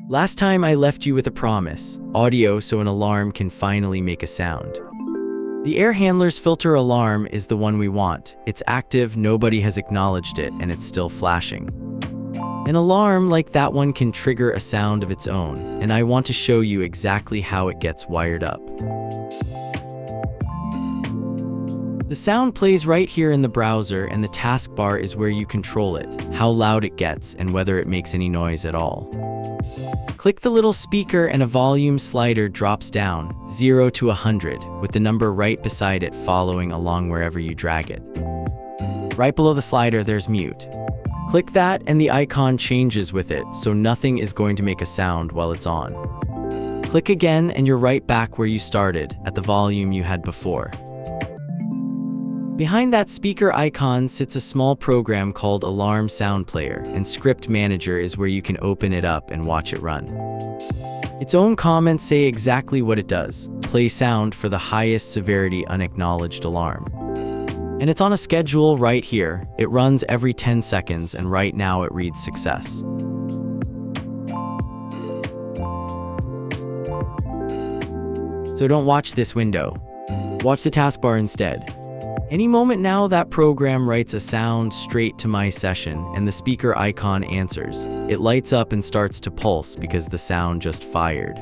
Last time I left you with a promise, audio so an alarm can finally make a sound. The air handler's filter alarm is the one we want. It's active, nobody has acknowledged it, and it's still flashing. An alarm like that one can trigger a sound of its own, and I want to show you exactly how it gets wired up. The sound plays right here in the browser, and the taskbar is where you control it, how loud it gets, and whether it makes any noise at all. Click the little speaker and a volume slider drops down, 0 to 100, with the number right beside it following along wherever you drag it. Right below the slider, there's mute. Click that and the icon changes with it, so nothing is going to make a sound while it's on. Click again and you're right back where you started, at the volume you had before. Behind that speaker icon sits a small program called Alarm Sound Player, and Script Manager is where you can open it up and watch it run. Its own comments say exactly what it does: play sound for the highest severity unacknowledged alarm. And it's on a schedule right here. It runs every 10 seconds, and right now it reads success. So don't watch this window. Watch the taskbar instead. Any moment now, that program writes a sound straight to my session, and the speaker icon answers. It lights up and starts to pulse because the sound just fired.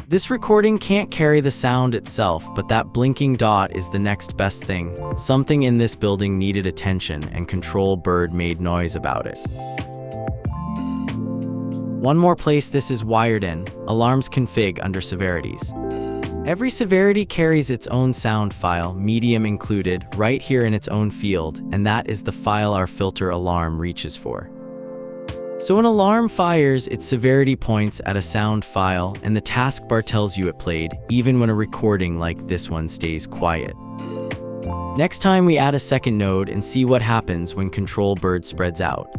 This recording can't carry the sound itself, but that blinking dot is the next best thing. Something in this building needed attention, and Control Bird made noise about it. One more place this is wired in: Alarms Config under Severities. Every severity carries its own sound file, medium included, right here in its own field, and that is the file our filter alarm reaches for. So an alarm fires, its severity points at a sound file, and the taskbar tells you it played, even when a recording like this one stays quiet. Next time we add a second node and see what happens when Control Bird spreads out.